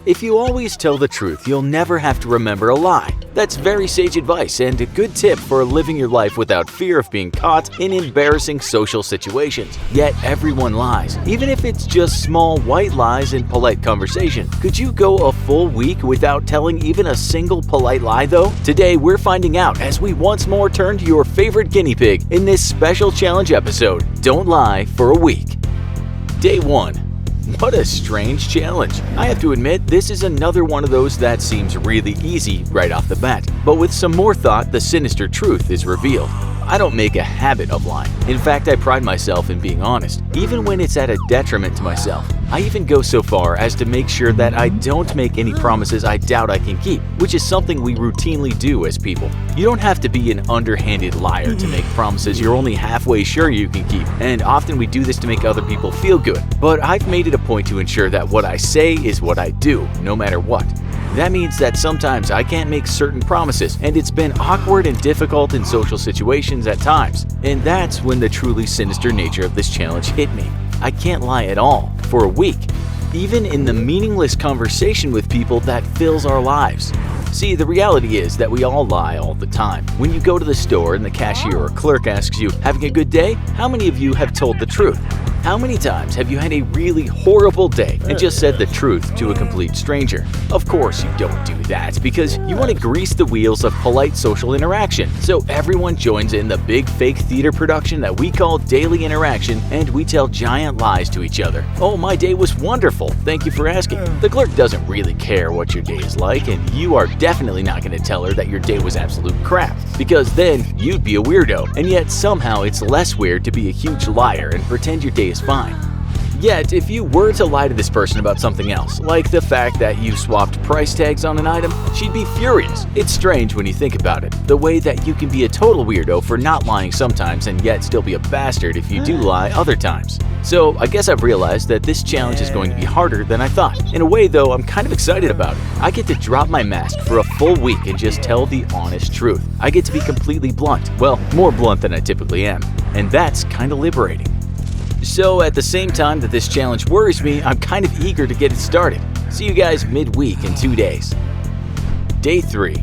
If you always tell the truth, you'll never have to remember a lie. That's very sage advice and a good tip for living your life without fear of being caught in embarrassing social situations. Yet everyone lies, even if it's just small white lies in polite conversation. Could you go a full week without telling even a single polite lie though? Today we're finding out as we once more turn to your favorite guinea pig in this special challenge episode. Don't lie for a week. Day 1. What a strange challenge. I have to admit, this is another one of those that seems really easy right off the bat. But with some more thought, the sinister truth is revealed. I don't make a habit of lying. In fact, I pride myself in being honest, even when it's at a detriment to myself. I even go so far as to make sure that I don't make any promises I doubt I can keep, which is something we routinely do as people. You don't have to be an underhanded liar to make promises you're only halfway sure you can keep, and often we do this to make other people feel good. But I've made it a point to ensure that what I say is what I do, no matter what. That means that sometimes I can't make certain promises, and it's been awkward and difficult in social situations at times. And that's when the truly sinister nature of this challenge hit me. I can't lie at all, for a week, even in the meaningless conversation with people that fills our lives. See, the reality is that we all lie all the time. When you go to the store and the cashier or clerk asks you, "Having a good day?" How many of you have told the truth? How many times have you had a really horrible day and just said the truth to a complete stranger? Of course you don't do that because you want to grease the wheels of polite social interaction. So everyone joins in the big fake theater production that we call daily interaction, and we tell giant lies to each other. "Oh, my day was wonderful. Thank you for asking." The clerk doesn't really care what your day is like, and you are definitely not going to tell her that your day was absolute crap, because then you'd be a weirdo. And yet somehow it's less weird to be a huge liar and pretend your day is fine. Yet, if you were to lie to this person about something else, like the fact that you swapped price tags on an item, she'd be furious. It's strange when you think about it, the way that you can be a total weirdo for not lying sometimes and yet still be a bastard if you do lie other times. So I guess I've realized that this challenge is going to be harder than I thought. In a way though, I'm kind of excited about it. I get to drop my mask for a full week and just tell the honest truth. I get to be completely blunt. Well, more blunt than I typically am. And that's kind of liberating. So at the same time that this challenge worries me, I'm kind of eager to get it started. See you guys midweek in 2 days. Day 3.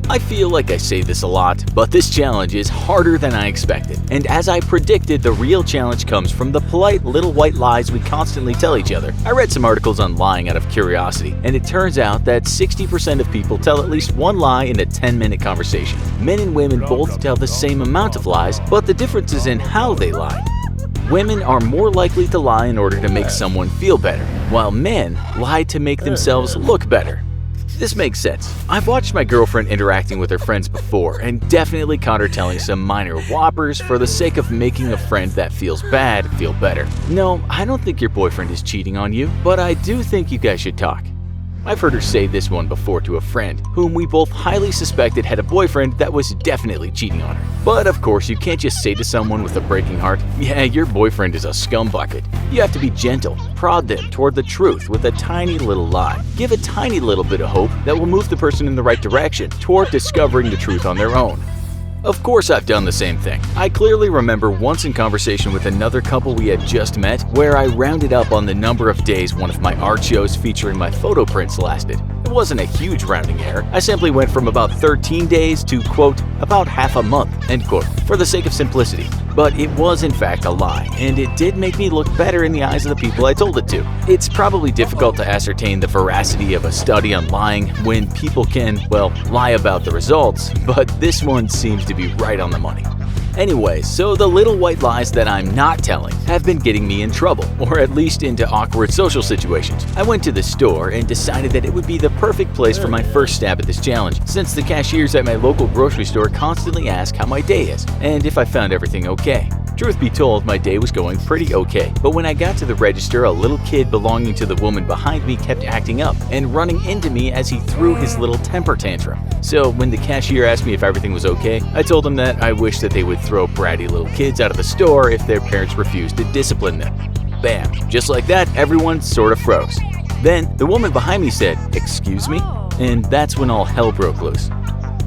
I feel like I say this a lot, but this challenge is harder than I expected. And as I predicted, the real challenge comes from the polite little white lies we constantly tell each other. I read some articles on lying out of curiosity, and it turns out that 60% of people tell at least one lie in a 10-minute conversation. Men and women both tell the same amount of lies, but the difference is in how they lie. Women are more likely to lie in order to make someone feel better, while men lie to make themselves look better. This makes sense. I've watched my girlfriend interacting with her friends before and definitely caught her telling some minor whoppers for the sake of making a friend that feels bad feel better. No, I don't think your boyfriend is cheating on you, but I do think you guys should talk. I've heard her say this one before to a friend, whom we both highly suspected had a boyfriend that was definitely cheating on her. But of course, you can't just say to someone with a breaking heart, "Yeah, your boyfriend is a scumbucket." You have to be gentle, prod them toward the truth with a tiny little lie. Give a tiny little bit of hope that will move the person in the right direction toward discovering the truth on their own. Of course I've done the same thing. I clearly remember once in conversation with another couple we had just met where I rounded up on the number of days one of my art shows featuring my photo prints lasted. It wasn't a huge rounding error. I simply went from about 13 days to, quote, about half a month, end quote, for the sake of simplicity. But it was in fact a lie, and it did make me look better in the eyes of the people I told it to. It's probably difficult to ascertain the veracity of a study on lying when people can, well, lie about the results, but this one seems to be right on the money. Anyway, so the little white lies that I'm not telling have been getting me in trouble, or at least into awkward social situations. I went to the store and decided that it would be the perfect place for my first stab at this challenge, since the cashiers at my local grocery store constantly ask how my day is, and if I found everything okay. Truth be told, my day was going pretty okay, but when I got to the register, a little kid belonging to the woman behind me kept acting up and running into me as he threw his little temper tantrum. So when the cashier asked me if everything was okay, I told him that I wish that they would throw bratty little kids out of the store if their parents refused to discipline them. Bam! Just like that, everyone sort of froze. Then the woman behind me said, "Excuse me?" And that's when all hell broke loose.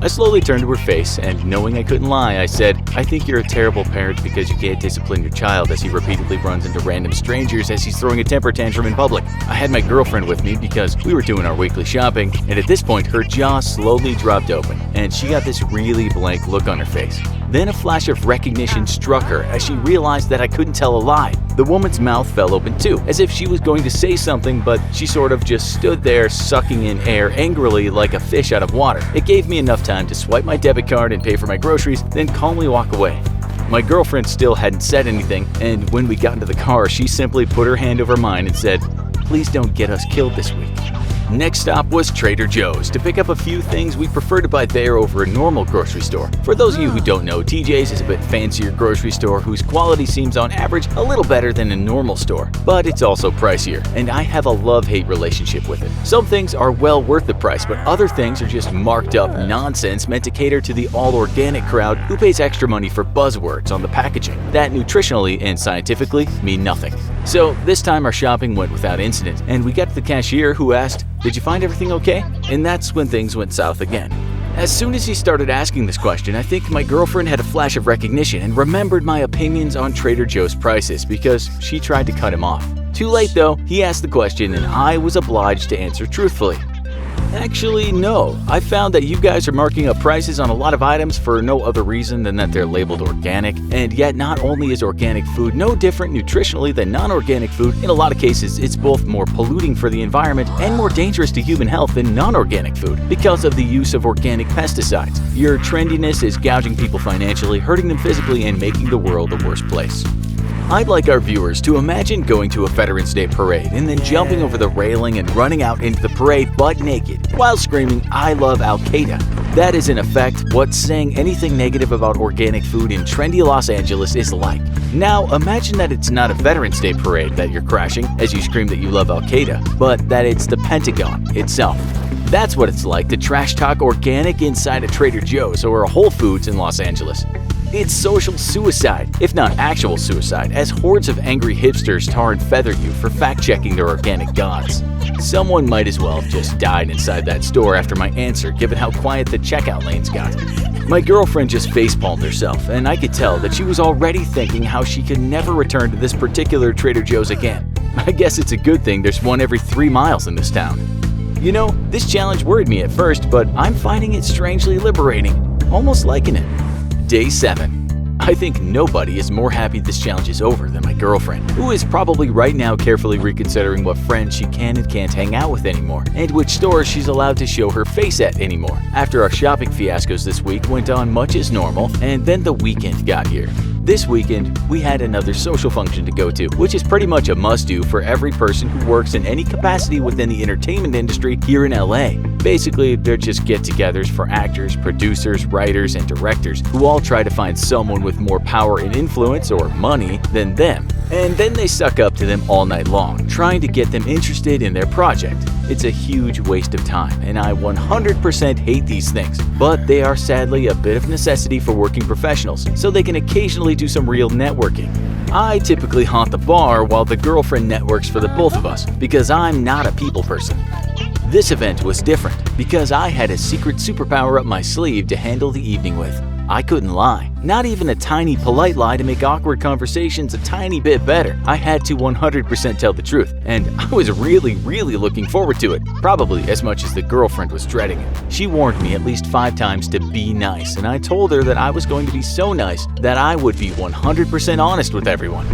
I slowly turned to her face, and knowing I couldn't lie, I said, "I think you're a terrible parent because you can't discipline your child as he repeatedly runs into random strangers as he's throwing a temper tantrum in public." I had my girlfriend with me because we were doing our weekly shopping, and at this point her jaw slowly dropped open, and she got this really blank look on her face. Then a flash of recognition struck her as she realized that I couldn't tell a lie. The woman's mouth fell open too, as if she was going to say something, but she sort of just stood there sucking in air angrily like a fish out of water. It gave me enough time to swipe my debit card and pay for my groceries, then calmly walk away. My girlfriend still hadn't said anything, and when we got into the car, she simply put her hand over mine and said, "Please don't get us killed this week." Next stop was Trader Joe's to pick up a few things we prefer to buy there over a normal grocery store. For those of you who don't know, TJ's is a bit fancier grocery store whose quality seems on average a little better than a normal store, but it's also pricier, and I have a love-hate relationship with it. Some things are well worth the price, but other things are just marked up nonsense meant to cater to the all-organic crowd who pays extra money for buzzwords on the packaging that nutritionally and scientifically mean nothing. So this time our shopping went without incident, and we got to the cashier who asked, "Did you find everything okay?" And that's when things went south again. As soon as he started asking this question, I think my girlfriend had a flash of recognition and remembered my opinions on Trader Joe's prices because she tried to cut him off. Too late though, he asked the question and I was obliged to answer truthfully. Actually, no. I found that you guys are marking up prices on a lot of items for no other reason than that they're labeled organic, and yet not only is organic food no different nutritionally than non-organic food, in a lot of cases it's both more polluting for the environment and more dangerous to human health than non-organic food because of the use of organic pesticides. Your trendiness is gouging people financially, hurting them physically, and making the world a worse place. I'd like our viewers to imagine going to a Veterans Day parade and then jumping over the railing and running out into the parade butt naked while screaming, "I love Al-Qaeda." That is in effect what saying anything negative about organic food in trendy Los Angeles is like. Now imagine that it's not a Veterans Day parade that you're crashing as you scream that you love Al-Qaeda, but that it's the Pentagon itself. That's what it's like to trash talk organic inside a Trader Joe's or a Whole Foods in Los Angeles. It's social suicide, if not actual suicide, as hordes of angry hipsters tar and feather you for fact-checking their organic gods. Someone might as well have just died inside that store after my answer, given how quiet the checkout lanes got. My girlfriend just facepalmed herself, and I could tell that she was already thinking how she could never return to this particular Trader Joe's again. I guess it's a good thing there's one every 3 miles in this town. You know, this challenge worried me at first, but I'm finding it strangely liberating, almost liking it. Day 7. I think nobody is more happy this challenge is over than my girlfriend, who is probably right now carefully reconsidering what friends she can and can't hang out with anymore, and which stores she's allowed to show her face at anymore. After our shopping fiascos this week went on much as normal, and then the weekend got here. This weekend, we had another social function to go to, which is pretty much a must-do for every person who works in any capacity within the entertainment industry here in LA. Basically, they're just get-togethers for actors, producers, writers, and directors who all try to find someone with more power and influence or money than them. And then they suck up to them all night long, trying to get them interested in their project. It's a huge waste of time, and I 100% hate these things, but they are sadly a bit of necessity for working professionals, so they can occasionally do some real networking. I typically haunt the bar while the girlfriend networks for the both of us, because I'm not a people person. This event was different, because I had a secret superpower up my sleeve to handle the evening with. I couldn't lie. Not even a tiny polite lie to make awkward conversations a tiny bit better. I had to 100% tell the truth, and I was really looking forward to it, probably as much as the girlfriend was dreading it. She warned me at least 5 times to be nice, and I told her that I was going to be so nice that I would be 100% honest with everyone.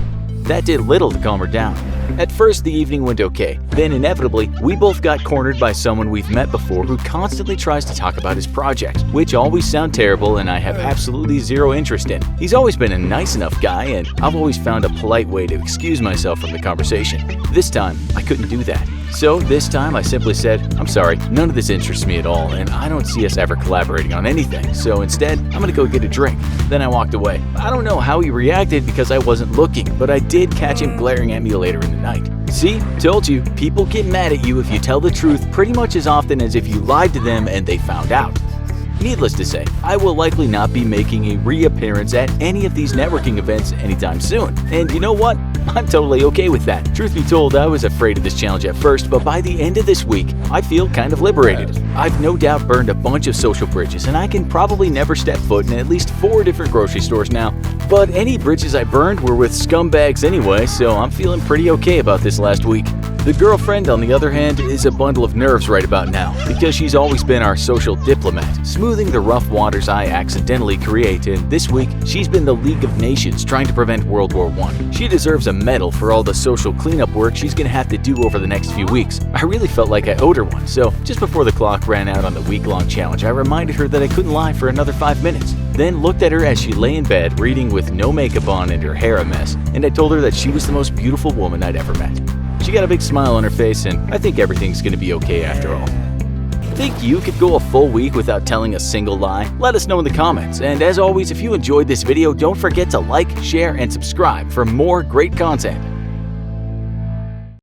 That did little to calm her down. At first, the evening went okay. Then, inevitably, we both got cornered by someone we've met before who constantly tries to talk about his project, which always sound terrible and I have absolutely zero interest in. He's always been a nice enough guy, and I've always found a polite way to excuse myself from the conversation. This time, I couldn't do that. So this time I simply said, "I'm sorry, none of this interests me at all, and I don't see us ever collaborating on anything, so instead, I'm gonna go get a drink." Then I walked away. I don't know how he reacted because I wasn't looking, but I did catch him glaring at me later in the night. See? Told you, people get mad at you if you tell the truth pretty much as often as if you lied to them and they found out. Needless to say, I will likely not be making a reappearance at any of these networking events anytime soon. And you know what? I'm totally okay with that. Truth be told, I was afraid of this challenge at first, but by the end of this week, I feel kind of liberated. I've no doubt burned a bunch of social bridges, and I can probably never step foot in at least 4 different grocery stores now. But any bridges I burned were with scumbags anyway, so I'm feeling pretty okay about this last week. The girlfriend, on the other hand, is a bundle of nerves right about now, because she's always been our social diplomat, smoothing the rough waters I accidentally create, and this week, she's been the League of Nations trying to prevent World War I. She deserves a medal for all the social cleanup work she's gonna have to do over the next few weeks. I really felt like I owed her one, so just before the clock ran out on the week-long challenge, I reminded her that I couldn't lie for another 5 minutes. Then looked at her as she lay in bed reading with no makeup on and her hair a mess, and I told her that she was the most beautiful woman I'd ever met. She got a big smile on her face, and I think everything's gonna be okay after all. Think you could go a full week without telling a single lie? Let us know in the comments, and as always, if you enjoyed this video, don't forget to like, share, and subscribe for more great content.